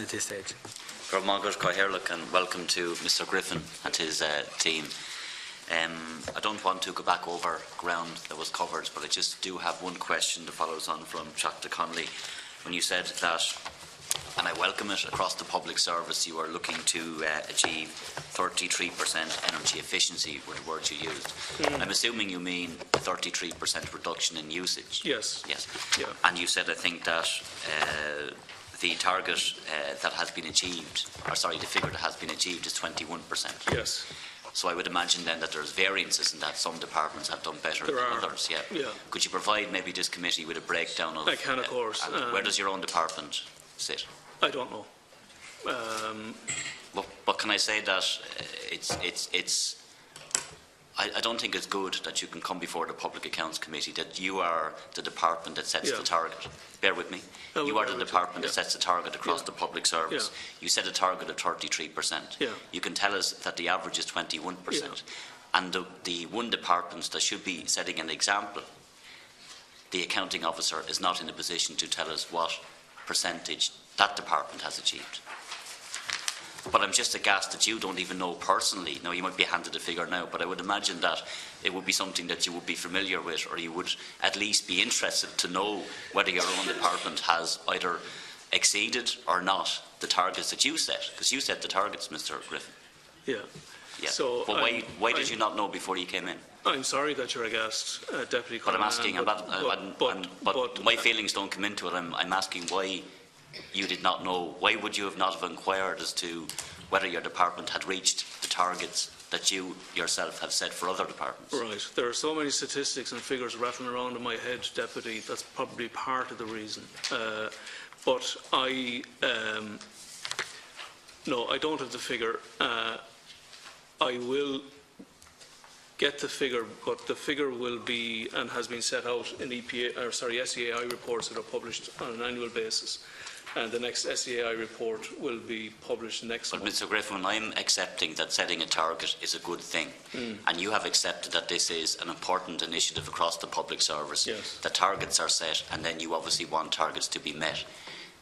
at this stage. Margaret Coherlick, and welcome to Mr. Griffin and his team. I don't want to go back over ground that was covered, but I just do have one question that follows on from Dr. Connolly. When you said that, and I welcome it, across the public service you are looking to achieve 33% energy efficiency, were the words you used. I'm assuming you mean a 33% reduction in usage. Yes. Yes. Yeah. And you said, I think, that the target that has been achieved, or sorry, the figure that has been achieved is 21%. Yes. So I would imagine then that there's variances in that. Some departments have done better than others. Yeah. Could you provide maybe this committee with a breakdown of? I can, of course. Where does your own department sit? I don't know. But can I say that I don't think it's good that you can come before the Public Accounts Committee that you are the department that sets the target. Bear with me. You are the department that sets the target across the public service. You set a target of 33%. You can tell us that the average is 21%. And the one department that should be setting an example, the accounting officer, is not in a position to tell us what percentage that department has achieved. But I'm just aghast that you don't even know personally. Now, you might be handed a figure now, but I would imagine that it would be something that you would be familiar with, or you would at least be interested to know whether your own department has either exceeded or not the targets that you set, because you set the targets, Mr. Griffin. Yeah. So but why did you not know before you came in? I'm sorry that you're aghast, Deputy Cullinane. But I'm asking, but my feelings don't come into it. I'm asking why you did not know. Why would you not have inquired as to whether your department had reached the targets that you yourself have set for other departments? Right. There are so many statistics and figures rattling around in my head, Deputy. That's probably part of the reason. But no, I don't have the figure. I will get the figure, but the figure will be and has been set out in SEAI reports that are published on an annual basis. And the next SEAI report will be published next month. But Mr. Griffin, I'm accepting that setting a target is a good thing. And you have accepted that this is an important initiative across the public service. Yes. The targets are set, and then you obviously want targets to be met.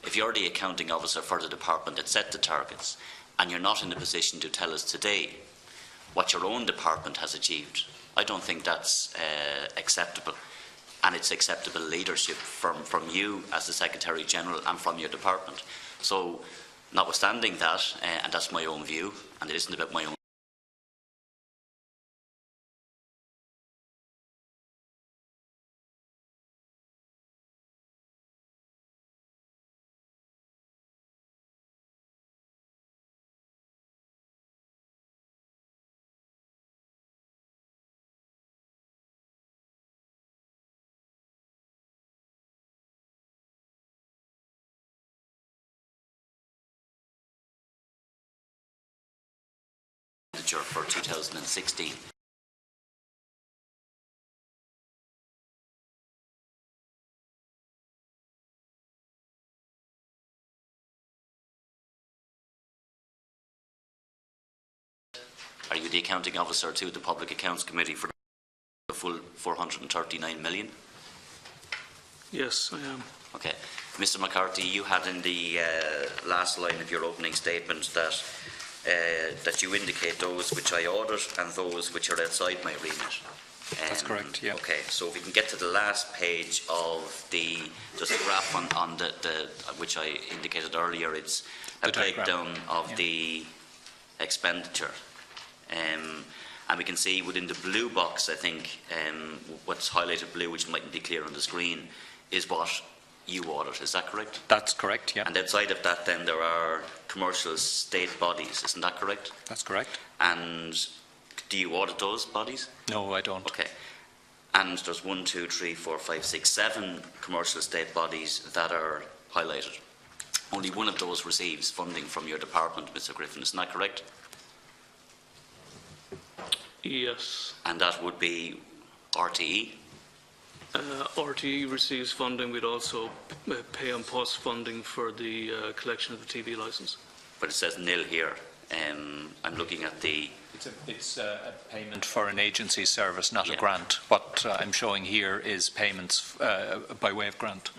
If you're the accounting officer for the department that set the targets, and you're not in a position to tell us today what your own department has achieved, I don't think that's acceptable. And it's acceptable leadership from you as the Secretary General and from your department. So, notwithstanding that, and that's my own view, and it isn't about my own for 2016. Are you the accounting officer to the Public Accounts Committee for the full 439 million? Yes, I am. Okay. Mr. McCarthy, you had in the last line of your opening statement that that you indicate those which I audit and those which are outside my remit. That's correct, yeah. Okay, so if we can get to the last page of the graph on the which I indicated earlier, it's a breakdown of the expenditure. And we can see within the blue box, I think, what's highlighted blue, which mightn't be clear on the screen, is what you audit. Is that correct? That's correct, yeah. And outside of that, then, there are commercial state bodies. Isn't that correct? That's correct. And do you audit those bodies? No, I don't. Okay. And there's 1, 2, 3, 4, 5, 6, 7 commercial state bodies that are highlighted. Only one of those receives funding from your department, Mr. Griffin. Isn't that correct? Yes. And that would be RTE? RTE receives funding. We'd also pay on post funding for the collection of the TV licence. But it says nil here. I'm looking at the... It's a payment for an agency service, not a grant. What I'm showing here is payments by way of grant.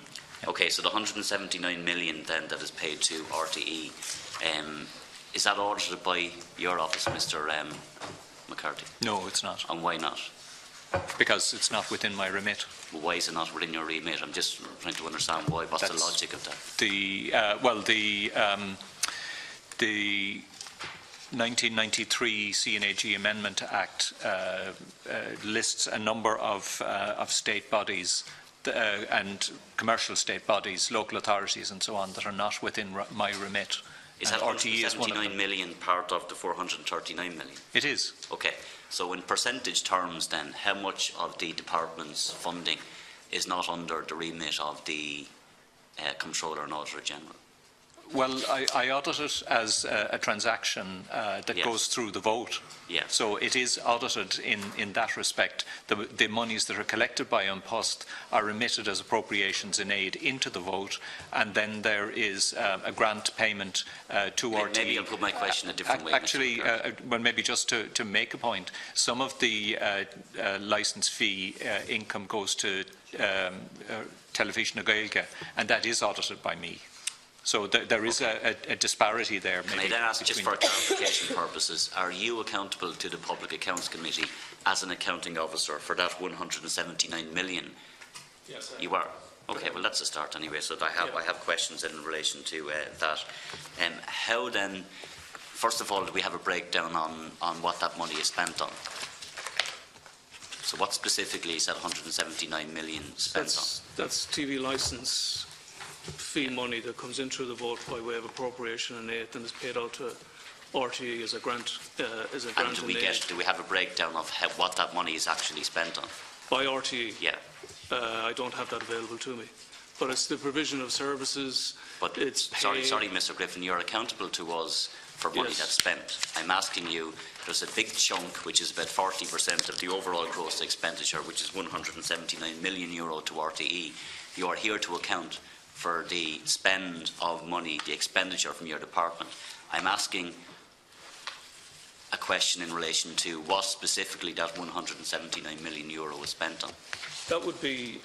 Okay, so the 179 million then that is paid to RTE, is that audited by your office, Mr. McCarthy? No, it's not. And why not? Because it's not within my remit. Well, why is it not within your remit? I'm just trying to understand why. What's the logic of that? The 1993 CNAG Amendment Act lists a number of state bodies and commercial state bodies, local authorities and so on, that are not within my remit. Is that RTE is 179 million part of the 439 million? It is. Okay. So in percentage terms then, how much of the department's funding is not under the remit of the Comptroller and Auditor General? Well, I audit it as a transaction that goes through the vote. Yeah. So it is audited in that respect. The monies that are collected by Post are remitted as appropriations in aid into the vote, and then there is a grant payment to RTE. Maybe I'll put my question a different way. Actually, well, maybe just to make a point, some of the licence fee income goes to Television na Gaeilge, and that is audited by me. So there is a disparity there. Can I then ask, just for clarification purposes, are you accountable to the Public Accounts Committee as an accounting officer for that 179 million? Yes, you are. Okay, well that's a start anyway. So I have questions in relation to that. How then? First of all, do we have a breakdown on what that money is spent on? So what specifically is that 179 million spent on? That's TV licence fee money that comes in through the vote by way of appropriation in aid and is paid out to RTE as a grant. And do we have a breakdown of what that money is actually spent on? By RTE? Yeah. I don't have that available to me. But it's the provision of services. But sorry, Mr. Griffin, you're accountable to us for money that's spent. I'm asking you, there's a big chunk, which is about 40% of the overall gross expenditure, which is €179 million to RTE. You are here to account for the spend of money, the expenditure from your department. I'm asking a question in relation to what specifically that €179 million was spent on. That would be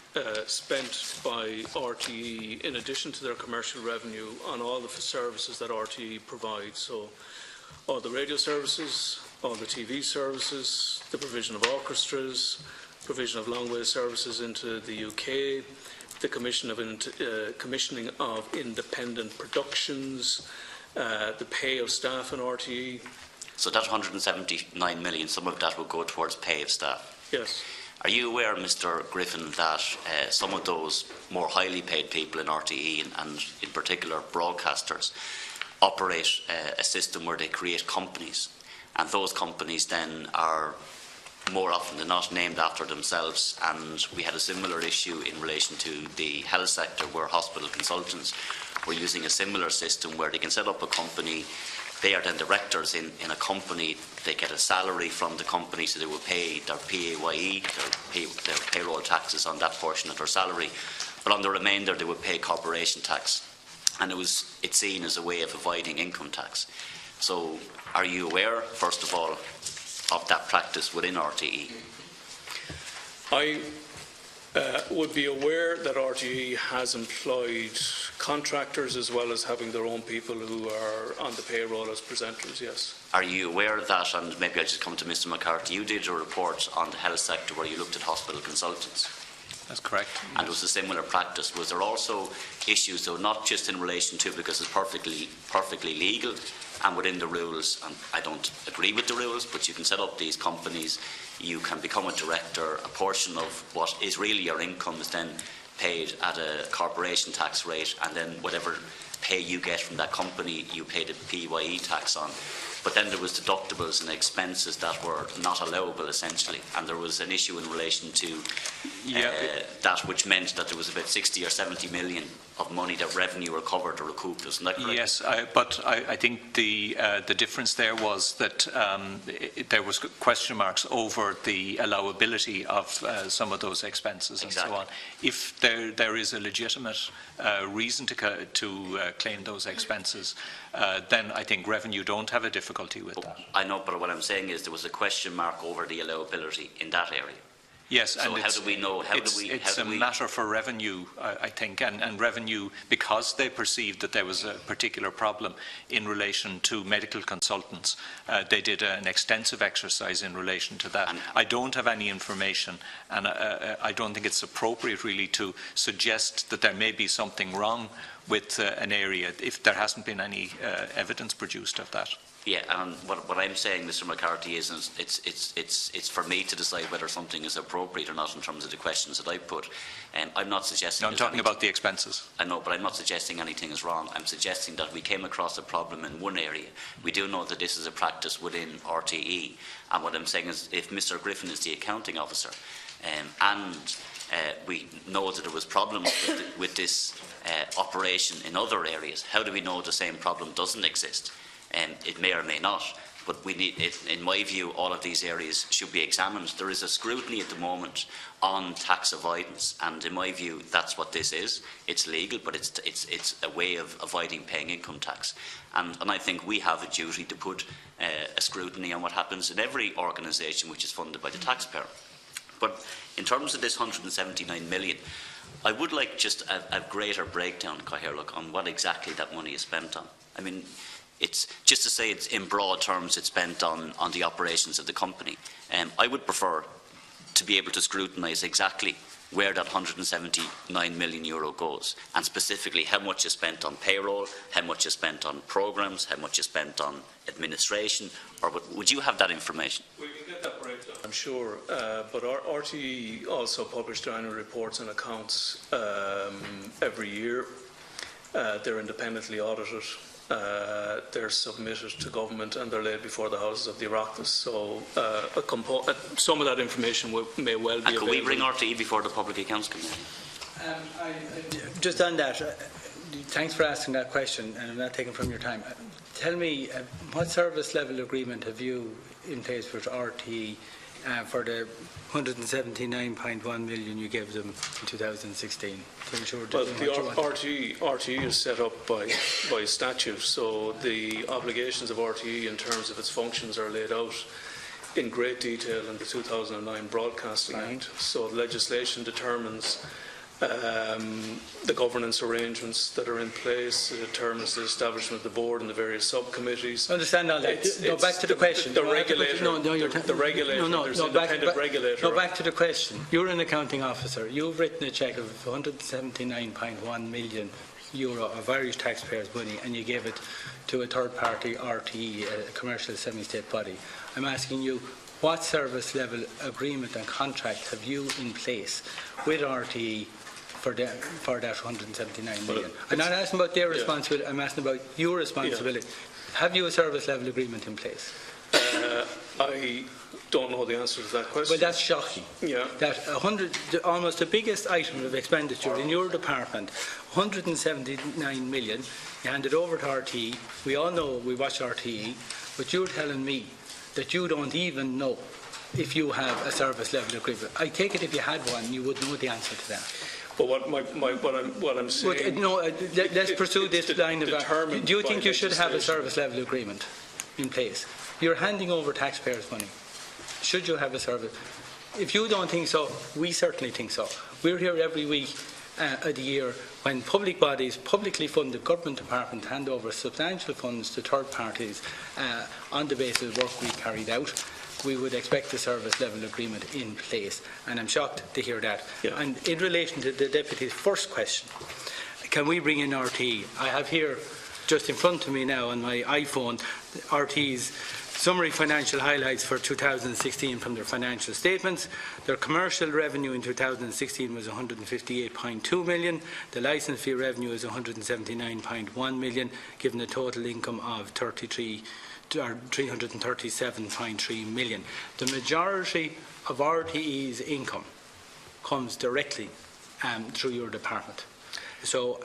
spent by RTE in addition to their commercial revenue on all the services that RTE provides. So all the radio services, all the TV services, the provision of orchestras, provision of long-wave services into the UK, the commissioning of independent productions, the pay of staff in RTE. So that 179 million, some of that will go towards pay of staff? Yes. Are you aware, Mr. Griffin, that some of those more highly paid people in RTE and in particular broadcasters operate a system where they create companies, and those companies then are more often than not named after themselves? And we had a similar issue in relation to the health sector, where hospital consultants were using a similar system where they can set up a company. They are then directors in a company. They get a salary from the company, so they will pay their PAYE, their payroll taxes on that portion of their salary. But on the remainder, they would pay corporation tax. And it's seen as a way of avoiding income tax. So are you aware, first of all, of that practice within RTE? I would be aware that RTE has employed contractors as well as having their own people who are on the payroll as presenters, yes. Are you aware of that? And maybe I'll just come to Mr. McCarthy. You did a report on the health sector where you looked at hospital consultants. That's correct. And it was a similar practice. Was there also issues, though, not just in relation to, because it's perfectly legal and within the rules, and I don't agree with the rules, but you can set up these companies, you can become a director, a portion of what is really your income is then paid at a corporation tax rate, and then whatever pay you get from that company, you pay the PAYE tax on. But then there was deductibles and expenses that were not allowable, essentially. And there was an issue in relation to that, which meant that there was about 60 or 70 million of money that revenue recovered or recouped. Isn't that correct? Yes, but I think the difference there was that there was question marks over the allowability of some of those expenses and so on. If there is a legitimate reason to claim those expenses, then I think revenue don't have a difficulty with that. I know, but what I'm saying is there was a question mark over the allowability in that area. Yes, so and how do we know? It's a matter for revenue, I think, and revenue, because they perceived that there was a particular problem in relation to medical consultants. They did an extensive exercise in relation to that. I don't have any information, and I don't think it's appropriate really to suggest that there may be something wrong with an area if there hasn't been any evidence produced of that. Yeah, and what I'm saying, Mr. McCarthy, is it's for me to decide whether something is appropriate or not in terms of the questions that I put. I'm not suggesting. No, I'm talking about the expenses. I know, but I'm not suggesting anything is wrong. I'm suggesting that we came across a problem in one area. We do know that this is a practice within RTE, and what I'm saying is, if Mr. Griffin is the accounting officer, and we know that there was problems with this operation in other areas, how do we know the same problem doesn't exist? It may or may not, but we need, in my view, all of these areas should be examined. There is a scrutiny at the moment on tax avoidance, and in my view, that's what this is. It's legal, but it's a way of avoiding paying income tax. And I think we have a duty to put a scrutiny on what happens in every organisation which is funded by the taxpayer. But in terms of this 179 million, I would like just a greater breakdown, Cathaoirleach, on what exactly that money is spent on. I mean, it's just to say it's in broad terms it's spent on the operations of the company. I would prefer to be able to scrutinise exactly where that €179 million goes, and specifically how much is spent on payroll, how much is spent on programmes, how much is spent on administration, or would you have that information? We can get that breakdown, I'm sure, but RTE also publish their annual reports and accounts every year. They're independently audited. They're submitted to government and they're laid before the houses of the Oireachtas. So some of that information may well be available. Could we bring RTE before the Public Accounts Committee? Just on that, thanks for asking that question, and I'm not taking from your time. Tell me, what service level agreement have you in place with RTE for the 179.1 million you gave them in 2016 to ensure that? Well, the RTE is set up by statute, so the obligations of RTE in terms of its functions are laid out in great detail in the 2009 Broadcasting Act. So the legislation determines the governance arrangements that are in place. It determines the establishment of the board and the various subcommittees. I understand all that. No, back to the question. The regulator, the regulator, there's an independent regulator. No, back to the question. You're an accounting officer. You've written a cheque of €179.1 million of Irish taxpayers' money, and you gave it to a third party, RTE, a commercial semi-state body. I'm asking you, what service level agreement and contract have you in place with RTE for that 179 million? I'm not asking about their responsibility, I'm asking about your responsibility. Have you a service level agreement in place? I don't know the answer to that question. Well, that's shocking. Yeah. That almost the biggest item of expenditure in your department, 179 million, you hand it over to RTE. We all know, we watch RTE, but you're telling me that you don't even know if you have a service level agreement. I take it if you had one, you would know the answer to that. But what I'm saying... let's pursue this line of... Do you think you should have a service level agreement in place? You're handing over taxpayers' money. Should you have a service? If you don't think so, we certainly think so. We're here every week of the year when public bodies, publicly funded government departments hand over substantial funds to third parties on the basis of work we carried out. We would expect a service level agreement in place, and I'm shocked to hear that. Yeah. And in relation to the Deputy's first question, can we bring in RTE? I have here just in front of me now on my iPhone RTE's summary financial highlights for 2016 from their financial statements. Their commercial revenue in 2016 was 158.2 million. The licence fee revenue is 179.1 million, given a total income of 337.3 million. The majority of RTE's income comes directly through your department. So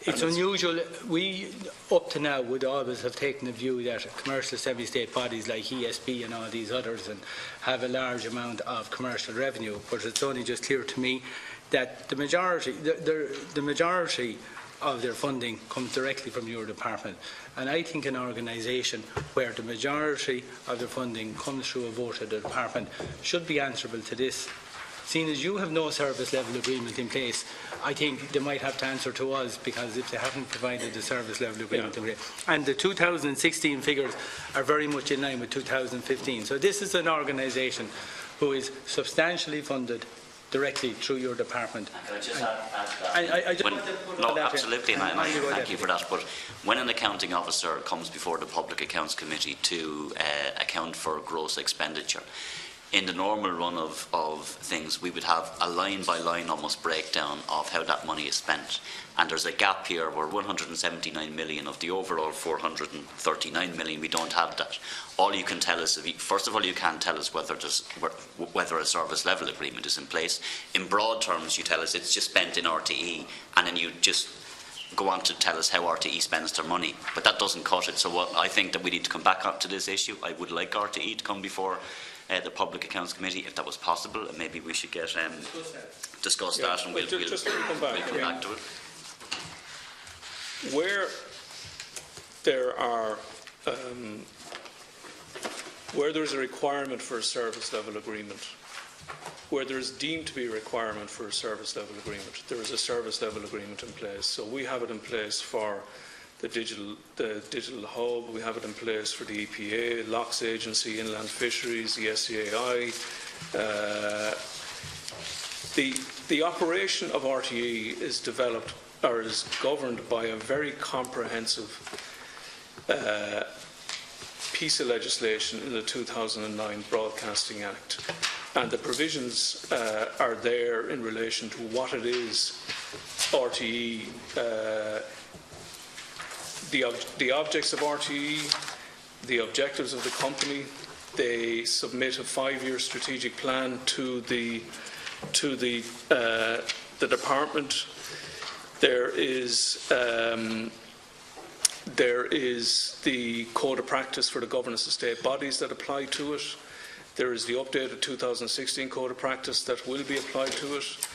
it's unusual. We, up to now, would always have taken the view that commercial semi-state bodies like ESB and all these others and have a large amount of commercial revenue, but it's only just clear to me that the majority of their funding comes directly from your department. And I think an organisation where the majority of their funding comes through a vote of the department should be answerable to this seeing as you have no service level agreement in place, I think they might have to answer to us, because if they haven't provided the service level agreement, and the 2016 figures are very much in line with 2015. So this is an organisation who is substantially funded directly through your department. Can I just add that? No, absolutely, and thank you for that. But when an accounting officer comes before the Public Accounts Committee to account for gross expenditure, in the normal run of things, we would have a line-by-line almost breakdown of how that money is spent. And there's a gap here where 179 million of the overall 439 million, we don't have that. All you can tell us, first of all, you can't tell us whether a service level agreement is in place. In broad terms, you tell us it's just spent in RTE, and then you just go on to tell us how RTE spends their money. But that doesn't cut it. So I think that we need to come back up to this issue. I would like RTE to come before the Public Accounts Committee, if that was possible, and maybe we should get discuss that, and we'll come back to it. Where there are where there is a requirement for a service level agreement, where there is deemed to be a requirement for a service level agreement, there is a service level agreement in place. So we have it in place for the digital hub, we have it in place for the EPA, Locks Agency, Inland Fisheries, the SEAI. The operation of RTE is developed or is governed by a very comprehensive piece of legislation in the 2009 Broadcasting Act. And the provisions are there in relation to what it is RTE, the objects of RTE, the objectives of the company. They submit a 5-year strategic plan to the department. There is the code of practice for the governance of state bodies that apply to it. There is the updated 2016 code of practice that will be applied to it.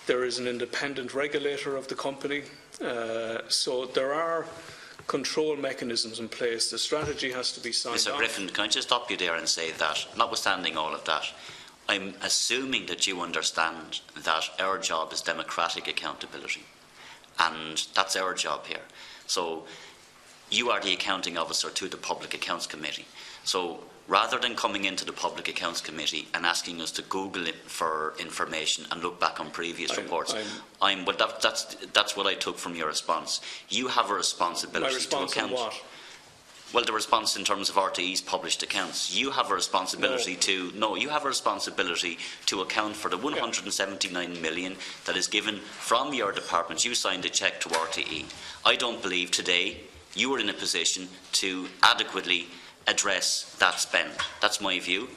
There is an independent regulator of the company. So there are control mechanisms in place. The strategy has to be signed off. Mr. Griffin, can I just stop you there and say that, notwithstanding all of that, I'm assuming that you understand that our job is democratic accountability, and that's our job here. So you are the accounting officer to the Public Accounts Committee. So rather than coming into the Public Accounts Committee and asking us to Google it for information and look back on previous reports, that's what I took from your response. You have a responsibility to account. On what? Well, the response in terms of RTE's published accounts. You have a responsibility you have a responsibility to account for the 179 million that is given from your department. You signed a cheque to RTE. I don't believe today you are in a position to adequately address that spend. That's my view.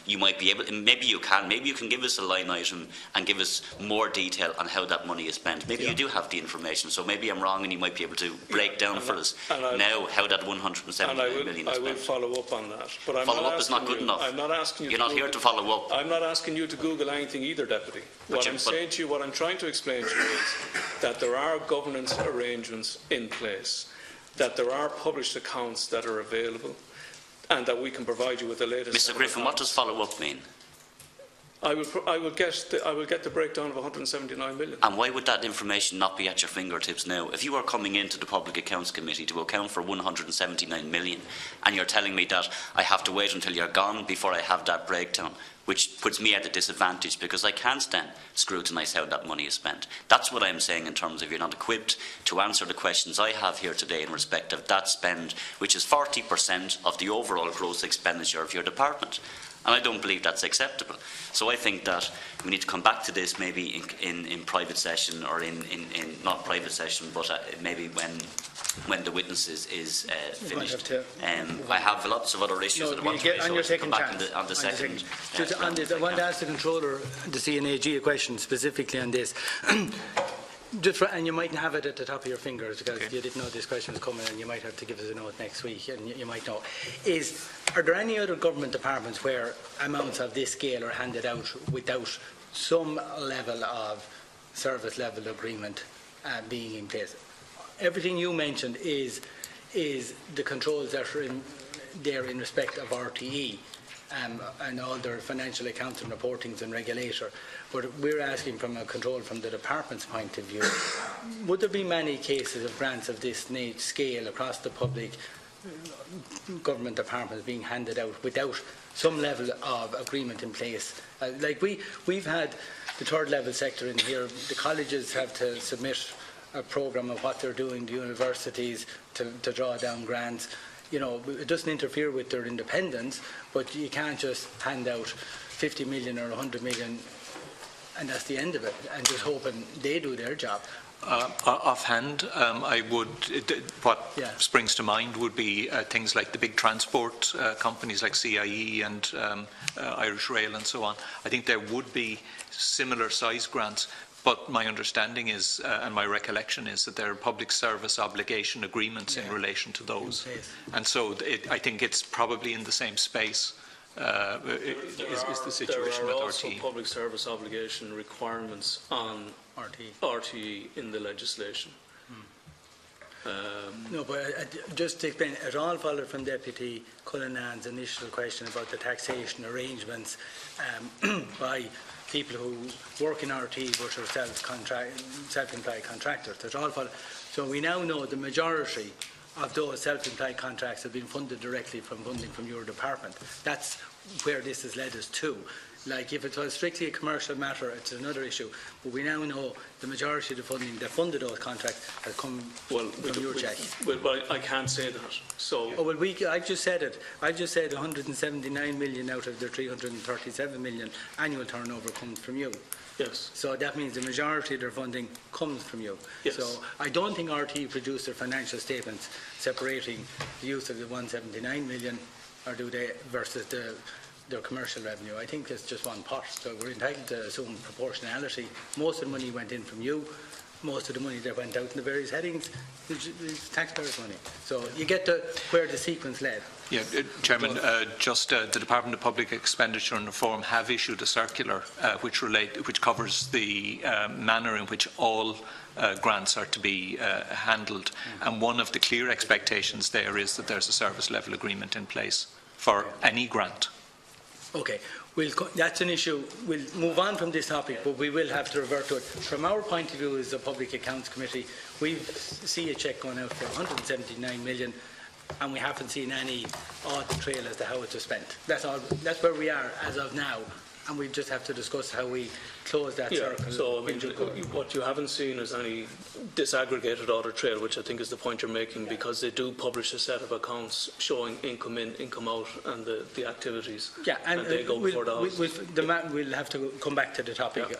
You might be able, maybe you can give us a line item and give us more detail on how that money is spent. Maybe you do have the information, so maybe I'm wrong and you might be able to break down for us now how that 179 million is spent. I will follow up on that. But follow up is not good enough. I'm not asking you. You're not here to follow up. I'm not asking you to Google anything either, Deputy. What I'm trying to explain to you is that there are governance arrangements in place, that there are published accounts that are available, and that we can provide you with the latest. Mr. Griffin, what does follow-up mean? I will get the breakdown of 179 million. And why would that information not be at your fingertips now? If you are coming into the Public Accounts Committee to account for 179 million, and you're telling me that I have to wait until you're gone before I have that breakdown, which puts me at a disadvantage because I can't then scrutinise how that money is spent. That's what I'm saying in terms of you're not equipped to answer the questions I have here today in respect of that spend, which is 40% of the overall gross expenditure of your department. And I don't believe that's acceptable. So I think that we need to come back to this maybe in private session, or in not private session, but maybe when the witness is finished. I have lots of other issues that I want to raise, so come back on the second. I want to ask the controller, the CNAG, a question specifically on this. And you mightn't have it at the top of your fingers because you didn't know this question was coming, and you might have to give us a note next week, and you might know. Are there any other government departments where amounts of this scale are handed out without some level of service level agreement being in place? Everything you mentioned is the controls that are there in respect of RTE. and all their financial accounting reportings and regulator. But we're asking from a control from the department's point of view. Would there be many cases of grants of this scale across the public government departments being handed out without some level of agreement in place? Like we've had the third level sector in here. The colleges have to submit a programme of what they're doing, the universities to draw down grants. You know, it doesn't interfere with their independence, but you can't just hand out 50 million or 100 million and that's the end of it, and just hoping they do their job. Offhand, what springs to mind would be things like the big transport companies like CIE and Irish Rail and so on. I think there would be similar size grants, but my understanding is, and my recollection is, that there are public service obligation agreements in relation to those. And so I think it's probably in the same space. Is the situation there are with also RTE. public service obligation requirements on RTE in the legislation. No, but just to explain, it all followed from Deputy Cullinane's initial question about the taxation arrangements by people who work in RTE but are self-employed contractors. It all followed. So we now know the majority of those self-employed contracts have been funded directly from funding from your department. That's where this has led us to. Like, if it was strictly a commercial matter, it's another issue. But we now know the majority of the funding that funded those contracts has come from your check. Well, I can't say that. So. Oh, well, I've just said it. I've just said 179 million out of the 337 million annual turnover comes from you. Yes. So that means the majority of their funding comes from you. Yes. So I don't think RTE produced their financial statements separating the use of the 179 million, or do they, versus their commercial revenue. I think it's just one pot. So we're entitled to assume proportionality. Most of the money went in from you. Most of the money that went out in the various headings is taxpayers' money. So you get to where the sequence led. Yeah, Chairman, the Department of Public Expenditure and Reform have issued a circular which covers the manner in which all grants are to be handled, and one of the clear expectations there is that there's a service level agreement in place for any grant. Okay, that's an issue. We'll move on from this topic, but we will have to revert to it. From our point of view as the Public Accounts Committee, we see a cheque going out for 179 million, and we haven't seen any audit trail as to how it was spent. That's all. That's where we are as of now, and we just have to discuss how we close that circle. So I mean, what you haven't seen is any disaggregated audit trail, which I think is the point you're making, because they do publish a set of accounts showing income in, income out, and the activities. Yeah, and they go before the House. we'll have to come back to the topic. Yeah.